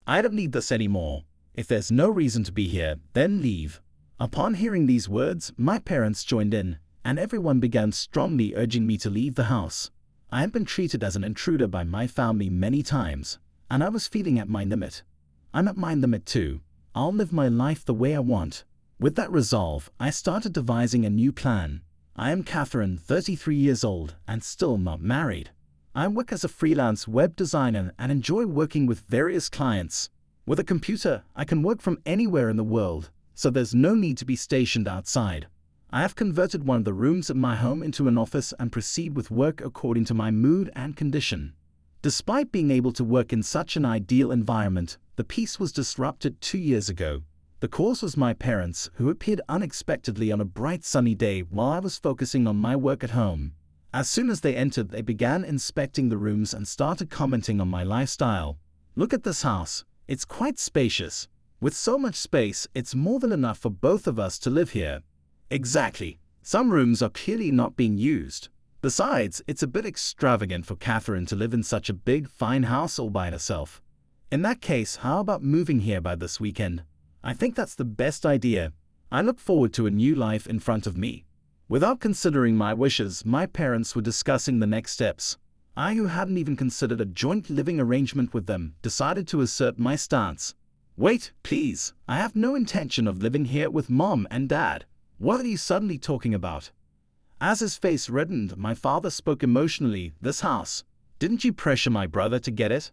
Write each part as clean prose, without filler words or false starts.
I don't need this anymore. If there's no reason to be here, then leave." Upon hearing these words, my parents joined in, and everyone began strongly urging me to leave the house. I had been treated as an intruder by my family many times, and I was feeling at my limit. I'm at my limit too. I'll live my life the way I want. With that resolve, I started devising a new plan. I am Catherine, 33 years old, and still not married. I work as a freelance web designer and enjoy working with various clients. With a computer, I can work from anywhere in the world, so there's no need to be stationed outside. I have converted one of the rooms at my home into an office and proceed with work according to my mood and condition. Despite being able to work in such an ideal environment, the peace was disrupted 2 years ago. The cause was my parents, who appeared unexpectedly on a bright sunny day while I was focusing on my work at home. As soon as they entered, they began inspecting the rooms and started commenting on my lifestyle. "Look at this house. It's quite spacious. With so much space, it's more than enough for both of us to live here." Exactly. Some rooms are clearly not being used. Besides, it's a bit extravagant for Catherine to live in such a big, fine house all by herself. In that case, how about moving here by this weekend? I think that's the best idea. I look forward to a new life in front of me. Without considering my wishes, my parents were discussing the next steps. I, who hadn't even considered a joint living arrangement with them, decided to assert my stance. "Wait, please. I have no intention of living here with Mom and Dad. What are you suddenly talking about?" As his face reddened, my father spoke emotionally. "This house. Didn't you pressure my brother to get it?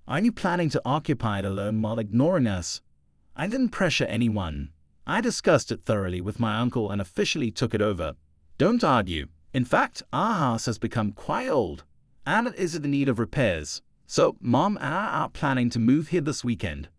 Are you planning to occupy it alone while ignoring us?" "I didn't pressure anyone. I discussed it thoroughly with my uncle and officially took it over. Don't argue. In fact, our house has become quite old, and it is in need of repairs. So, Mom and I are planning to move here this weekend."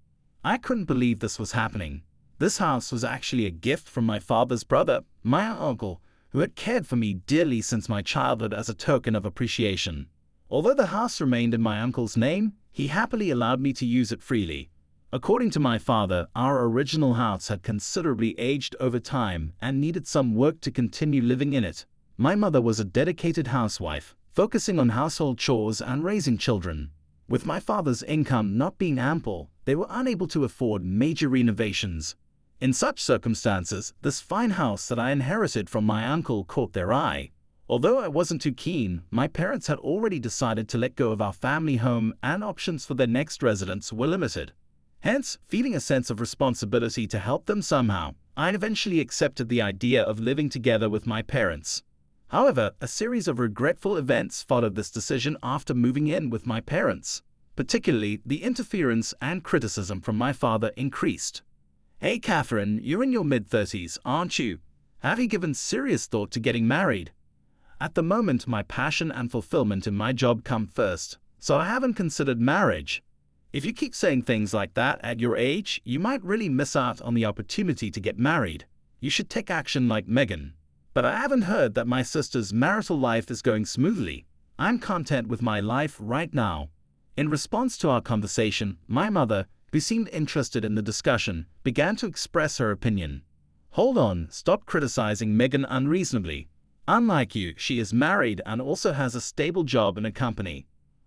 I couldn't believe this was happening. This house was actually a gift from my father's brother, my uncle, who had cared for me dearly since my childhood as a token of appreciation. Although the house remained in my uncle's name, he happily allowed me to use it freely. According to my father, our original house had considerably aged over time and needed some work to continue living in it. My mother was a dedicated housewife, focusing on household chores and raising children. With my father's income not being ample, they were unable to afford major renovations. In such circumstances, this fine house that I inherited from my uncle caught their eye. Although I wasn't too keen, my parents had already decided to let go of our family home, and options for their next residence were limited. Hence, feeling a sense of responsibility to help them somehow, I eventually accepted the idea of living together with my parents. However, a series of regretful events followed this decision after moving in with my parents. Particularly, the interference and criticism from my father increased. "Hey Catherine, you're in your mid-30s, aren't you? Have you given serious thought to getting married?" At the moment, my passion and fulfillment in my job come first, so I haven't considered marriage. If you keep saying things like that at your age, you might really miss out on the opportunity to get married. You should take action like Megan. But I haven't heard that my sister's marital life is going smoothly. I'm content with my life right now. In response to our conversation, my mother, who seemed interested in the discussion, began to express her opinion. "Hold on, stop criticizing Megan unreasonably. Unlike you, she is married and also has a stable job in a company.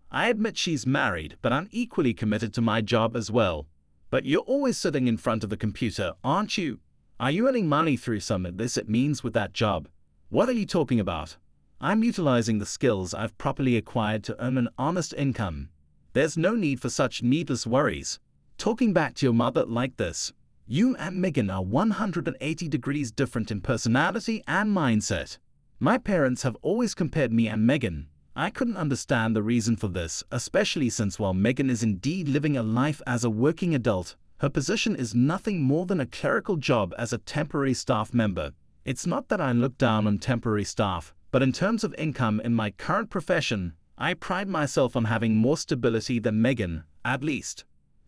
I admit she's married, but I'm equally committed to my job as well. But you're always sitting in front of the computer, aren't you? Are you earning money through some illicit means with that job? What are you talking about? I'm utilizing the skills I've properly acquired to earn an honest income. There's no need for such needless worries." Talking back to your mother like this, you and Megan are 180 degrees different in personality and mindset. My parents have always compared me and Megan. I couldn't understand the reason for this, especially since while Megan is indeed living a life as a working adult, her position is nothing more than a clerical job as a temporary staff member. It's not that I look down on temporary staff, but in terms of income in my current profession, I pride myself on having more stability than Megan, at least.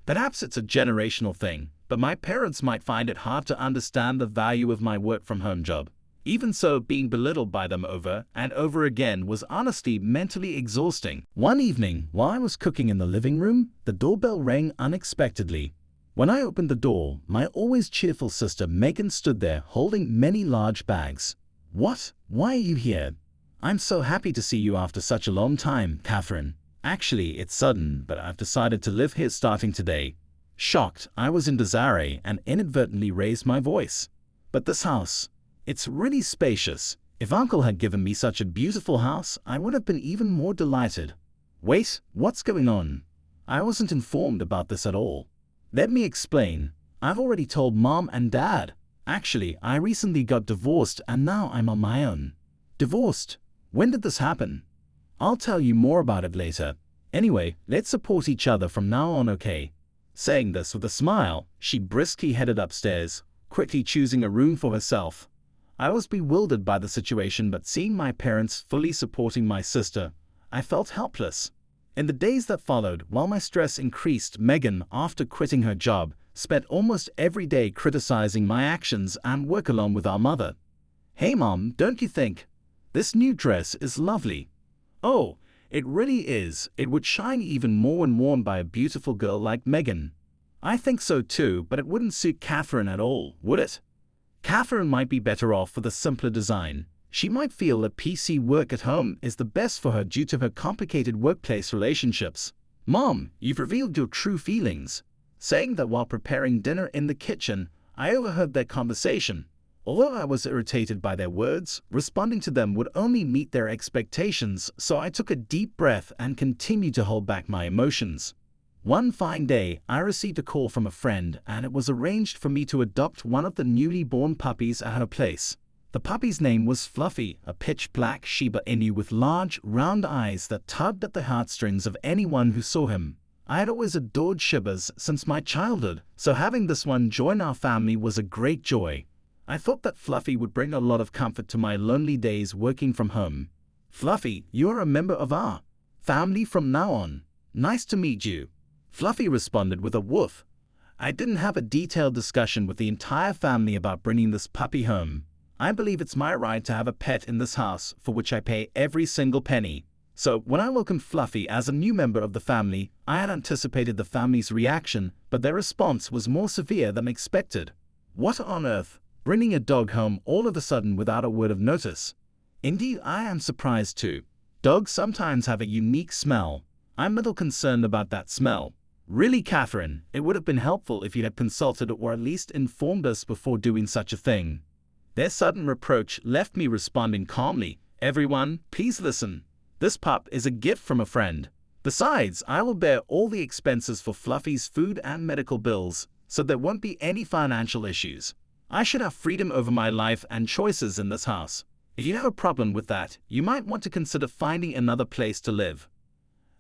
Perhaps it's a generational thing, but my parents might find it hard to understand the value of my work-from-home job. Even so, being belittled by them over and over again was honestly mentally exhausting. One evening, while I was cooking in the living room, the doorbell rang unexpectedly. When I opened the door, my always cheerful sister Megan stood there holding many large bags. "What? Why are you here?" "I'm so happy to see you after such a long time, Catherine. Actually, it's sudden, but I've decided to live here starting today." Shocked, I was in disarray and inadvertently raised my voice. But this house, it's really spacious. If Uncle had given me such a beautiful house, I would have been even more delighted. Wait, what's going on? I wasn't informed about this at all. Let me explain. I've already told Mom and Dad. Actually, I recently got divorced and now I'm on my own. Divorced? When did this happen? I'll tell you more about it later. Anyway, let's support each other from now on, okay? Saying this with a smile, she briskly headed upstairs, quickly choosing a room for herself. I was bewildered by the situation, but seeing my parents fully supporting my sister, I felt helpless. In the days that followed, while my stress increased, Megan, after quitting her job, spent almost every day criticizing my actions and work along with our mother. "Hey Mom, don't you think this new dress is lovely?" "Oh, it really is. It would shine even more when worn by a beautiful girl like Megan." "I think so too, but it wouldn't suit Catherine at all, would it?" "Catherine might be better off with a simpler design. She might feel that PC work at home is the best for her due to her complicated workplace relationships." "Mom, you've revealed your true feelings." Saying that while preparing dinner in the kitchen, I overheard their conversation. Although I was irritated by their words, responding to them would only meet their expectations, so I took a deep breath and continued to hold back my emotions. One fine day, I received a call from a friend, and it was arranged for me to adopt one of the newly born puppies at her place. The puppy's name was Fluffy, a pitch-black Shiba Inu with large, round eyes that tugged at the heartstrings of anyone who saw him. I had always adored Shibas since my childhood, so having this one join our family was a great joy. I thought that Fluffy would bring a lot of comfort to my lonely days working from home. "Fluffy, you are a member of our family from now on. Nice to meet you." Fluffy responded with a woof. I didn't have a detailed discussion with the entire family about bringing this puppy home. I believe it's my right to have a pet in this house, for which I pay every single penny. So when I welcomed Fluffy as a new member of the family, I had anticipated the family's reaction, but their response was more severe than expected. "What on earth? Bringing a dog home all of a sudden without a word of notice?" Indeed, I am surprised too. Dogs sometimes have a unique smell. I'm a little concerned about that smell. "Really, Catherine, it would have been helpful if you had consulted or at least informed us before doing such a thing." Their sudden reproach left me responding calmly. "Everyone, please listen. This pup is a gift from a friend. Besides, I will bear all the expenses for Fluffy's food and medical bills, so there won't be any financial issues. I should have freedom over my life and choices in this house. If you have a problem with that, you might want to consider finding another place to live."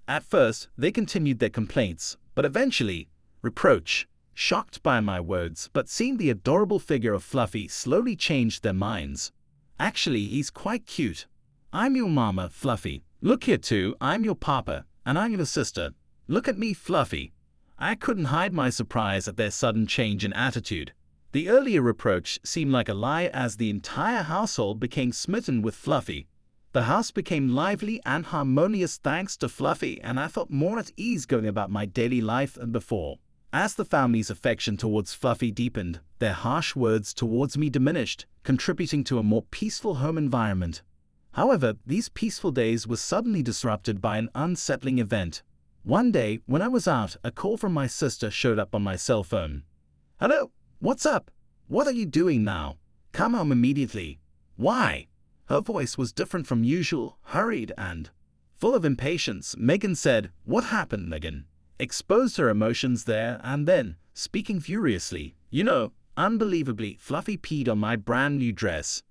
At first, they continued their complaints, but eventually, reproach, shocked by my words, but seeing the adorable figure of Fluffy, slowly changed their minds. "Actually, he's quite cute. I'm your mama, Fluffy. Look here too, I'm your papa, and I'm your sister. Look at me, Fluffy." I couldn't hide my surprise at their sudden change in attitude. The earlier reproach seemed like a lie as the entire household became smitten with Fluffy. The house became lively and harmonious thanks to Fluffy, and I felt more at ease going about my daily life than before. As the family's affection towards Fluffy deepened, their harsh words towards me diminished, contributing to a more peaceful home environment. However, these peaceful days were suddenly disrupted by an unsettling event. One day, when I was out, a call from my sister showed up on my cell phone. "Hello, what's up? What are you doing now? Come home immediately." "Why?" Her voice was different from usual, hurried and full of impatience. Megan said, "What happened, Megan?" Exposed her emotions there and then, speaking furiously. "You know, unbelievably, Fluffy peed on my brand new dress.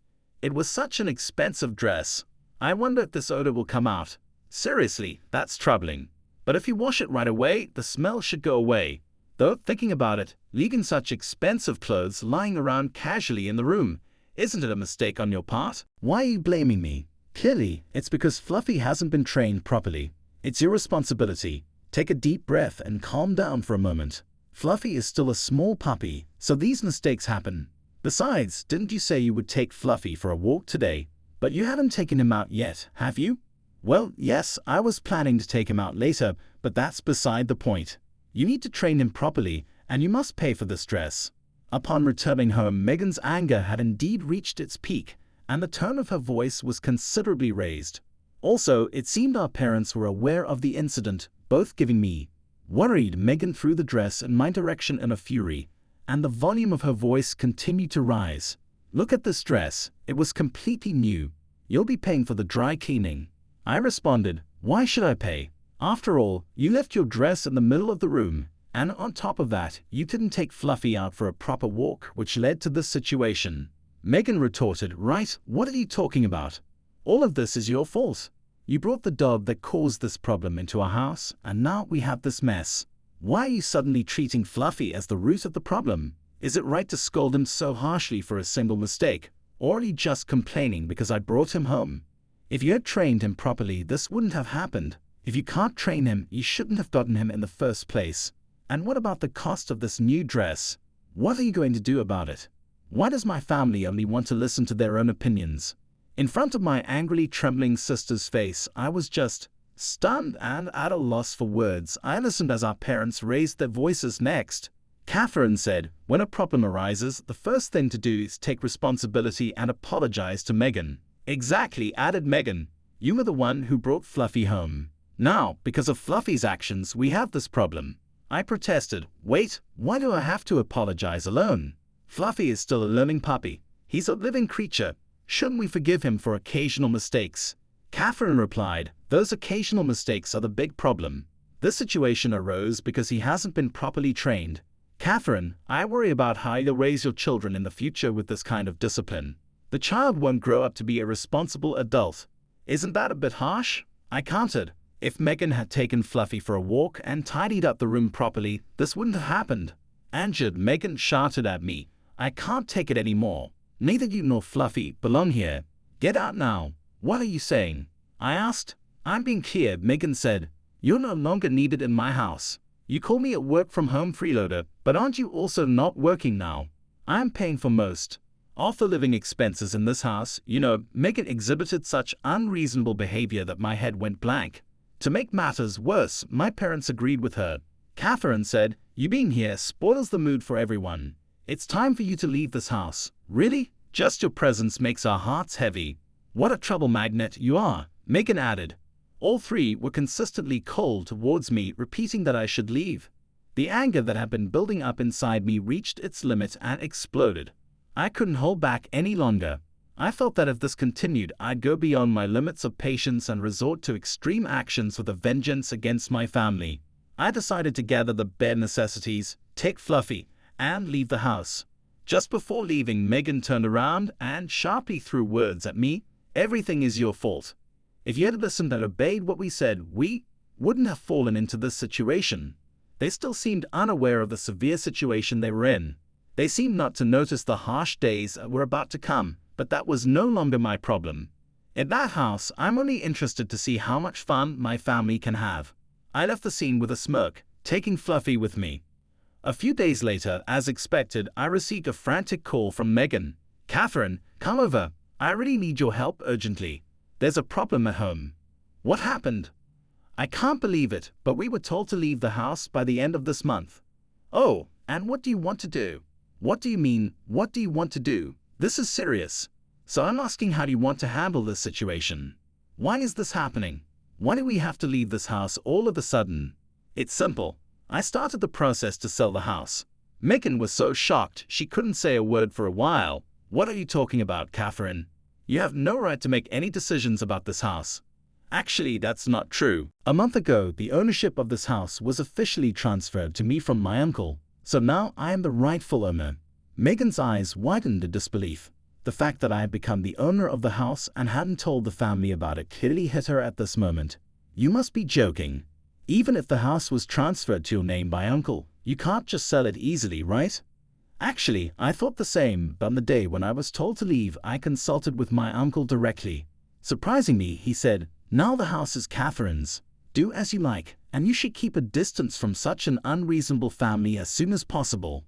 It was such an expensive dress. I wonder if this odor will come out. Seriously, that's troubling. But if you wash it right away, the smell should go away. Though, thinking about it, leaving such expensive clothes lying around casually in the room, isn't it a mistake on your part?" "Why are you blaming me? Clearly, it's because Fluffy hasn't been trained properly. It's your responsibility. Take a deep breath and calm down for a moment. Fluffy is still a small puppy, so these mistakes happen. Besides, didn't you say you would take Fluffy for a walk today? But you haven't taken him out yet, have you?" "Well, yes, I was planning to take him out later, but that's beside the point. You need to train him properly, and you must pay for this dress." Upon returning home, Megan's anger had indeed reached its peak, and the tone of her voice was considerably raised. Also, it seemed our parents were aware of the incident, both giving me Worried, Megan threw the dress in my direction in a fury, and the volume of her voice continued to rise. "Look at this dress. It was completely new. You'll be paying for the dry cleaning." I responded, "Why should I pay? After all, you left your dress in the middle of the room, and on top of that, you didn't take Fluffy out for a proper walk, which led to this situation." Megan retorted, "Right, what are you talking about? All of this is your fault. You brought the dog that caused this problem into our house, and now we have this mess. Why are you suddenly treating Fluffy as the root of the problem? Is it right to scold him so harshly for a single mistake, or are you just complaining because I brought him home? If you had trained him properly, this wouldn't have happened. If you can't train him, you shouldn't have gotten him in the first place. And what about the cost of this new dress? What are you going to do about it? Why does my family only want to listen to their own opinions?" In front of my angrily trembling sister's face, I was just stunned and at a loss for words. I listened as our parents raised their voices next. Catherine said, "When a problem arises, the first thing to do is take responsibility and apologize to Megan." "Exactly," added Megan. "You were the one who brought Fluffy home. Now, because of Fluffy's actions, we have this problem." I protested, "Wait, why do I have to apologize alone? Fluffy is still a learning puppy. He's a living creature. Shouldn't we forgive him for occasional mistakes?" Catherine replied, "Those occasional mistakes are the big problem. This situation arose because he hasn't been properly trained. Catherine, I worry about how you'll raise your children in the future with this kind of discipline. The child won't grow up to be a responsible adult. Isn't that a bit harsh?" I countered. "If Megan had taken Fluffy for a walk and tidied up the room properly, this wouldn't have happened." Angered, Megan shouted at me, "I can't take it anymore. Neither you nor Fluffy belong here. Get out now." "What are you saying?" I asked. "I'm being clear," Megan said. "You're no longer needed in my house. You call me a work-from-home freeloader, but aren't you also not working now? I'm paying for most of the living expenses in this house. You know, Megan exhibited such unreasonable behavior that my head went blank. To make matters worse, my parents agreed with her. Catherine said, "You being here spoils the mood for everyone. It's time for you to leave this house." "Really? Just your presence makes our hearts heavy." "What a trouble magnet you are," Megan added. All three were consistently cold towards me, repeating that I should leave. The anger that had been building up inside me reached its limit and exploded. I couldn't hold back any longer. I felt that if this continued, I'd go beyond my limits of patience and resort to extreme actions with a vengeance against my family. I decided to gather the bare necessities, take Fluffy, and leave the house. Just before leaving, Megan turned around and sharply threw words at me. "Everything is your fault. If you had listened and obeyed what we said, we wouldn't have fallen into this situation." They still seemed unaware of the severe situation they were in. They seemed not to notice the harsh days that were about to come, but that was no longer my problem. In that house, I'm only interested to see how much fun my family can have. I left the scene with a smirk, taking Fluffy with me. A few days later, as expected, I received a frantic call from Megan. "Catherine, come over. I really need your help urgently. There's a problem at home." "What happened?" "I can't believe it, but we were told to leave the house by the end of this month." "Oh, and what do you want to do?" "What do you mean, what do you want to do? This is serious. So I'm asking, how do you want to handle this situation? Why is this happening? Why do we have to leave this house all of a sudden?" "It's simple. I started the process to sell the house." Megan was so shocked she couldn't say a word for a while. "What are you talking about, Catherine? You have no right to make any decisions about this house." "Actually, that's not true. A month ago, the ownership of this house was officially transferred to me from my uncle. So now I am the rightful owner." Megan's eyes widened in disbelief. The fact that I had become the owner of the house and hadn't told the family about it clearly hit her at this moment. "You must be joking. Even if the house was transferred to your name by uncle, you can't just sell it easily, right?" "Actually, I thought the same, but on the day when I was told to leave, I consulted with my uncle directly. Surprisingly, he said, 'Now the house is Catherine's. Do as you like, and you should keep a distance from such an unreasonable family as soon as possible.'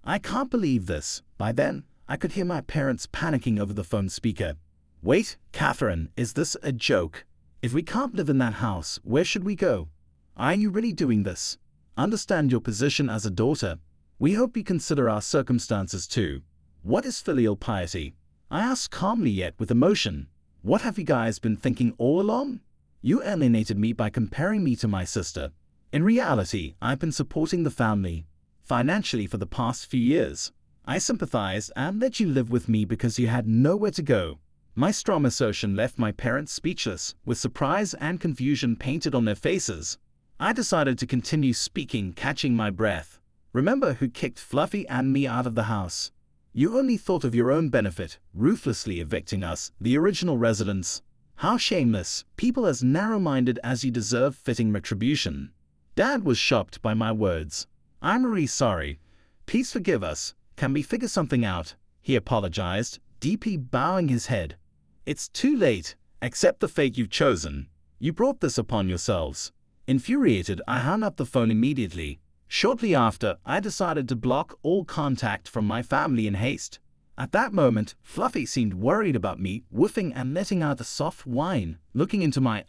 I can't believe this. By then, I could hear my parents panicking over the phone speaker. "Wait, Catherine, is this a joke? If we can't live in that house, where should we go? Are you really doing this? Understand your position as a daughter. We hope you consider our circumstances too. What is filial piety?" I asked calmly yet with emotion. "What have you guys been thinking all along? You alienated me by comparing me to my sister. In reality, I've been supporting the family financially for the past few years. I sympathized and let you live with me because you had nowhere to go. My strong assertion left my parents speechless, with surprise and confusion painted on their faces. I decided to continue speaking, catching my breath. Remember who kicked Fluffy and me out of the house? You only thought of your own benefit, ruthlessly evicting us, the original residents. How shameless, people as narrow-minded as you deserve fitting retribution. Dad was shocked by my words. I'm really sorry. Please forgive us. Can we figure something out? He apologized, deeply bowing his head. It's too late. Accept the fate you've chosen. You brought this upon yourselves. Infuriated, I hung up the phone immediately. Shortly after, I decided to block all contact from my family in haste. At that moment, Fluffy seemed worried about me, woofing and letting out a soft whine, looking into my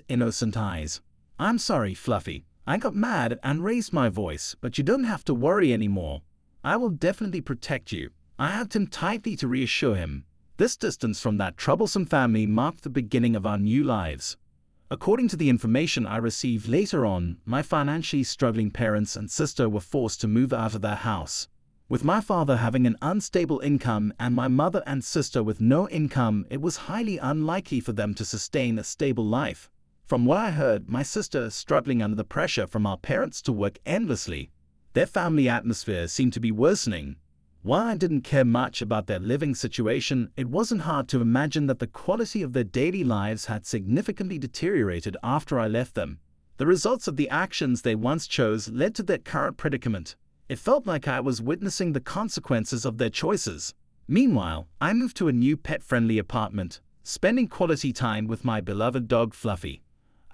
innocent eyes. I'm sorry, Fluffy. I got mad and raised my voice, but you don't have to worry anymore. I will definitely protect you. I hugged him tightly to reassure him. This distance from that troublesome family marked the beginning of our new lives. According to the information I received later on, my financially struggling parents and sister were forced to move out of their house. With my father having an unstable income and my mother and sister with no income, it was highly unlikely for them to sustain a stable life. From what I heard, my sister is struggling under the pressure from our parents to work endlessly. Their family atmosphere seemed to be worsening. While I didn't care much about their living situation, it wasn't hard to imagine that the quality of their daily lives had significantly deteriorated after I left them. The results of the actions they once chose led to their current predicament. It felt like I was witnessing the consequences of their choices. Meanwhile, I moved to a new pet-friendly apartment, spending quality time with my beloved dog Fluffy.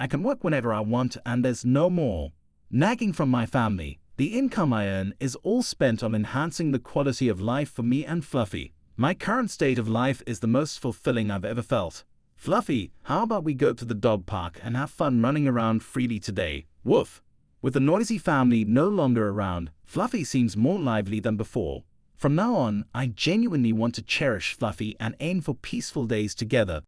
I can work whenever I want and there's no more nagging from my family. The income I earn is all spent on enhancing the quality of life for me and Fluffy. My current state of life is the most fulfilling I've ever felt. Fluffy, how about we go to the dog park and have fun running around freely today? Woof! With the noisy family no longer around, Fluffy seems more lively than before. From now on, I genuinely want to cherish Fluffy and aim for peaceful days together.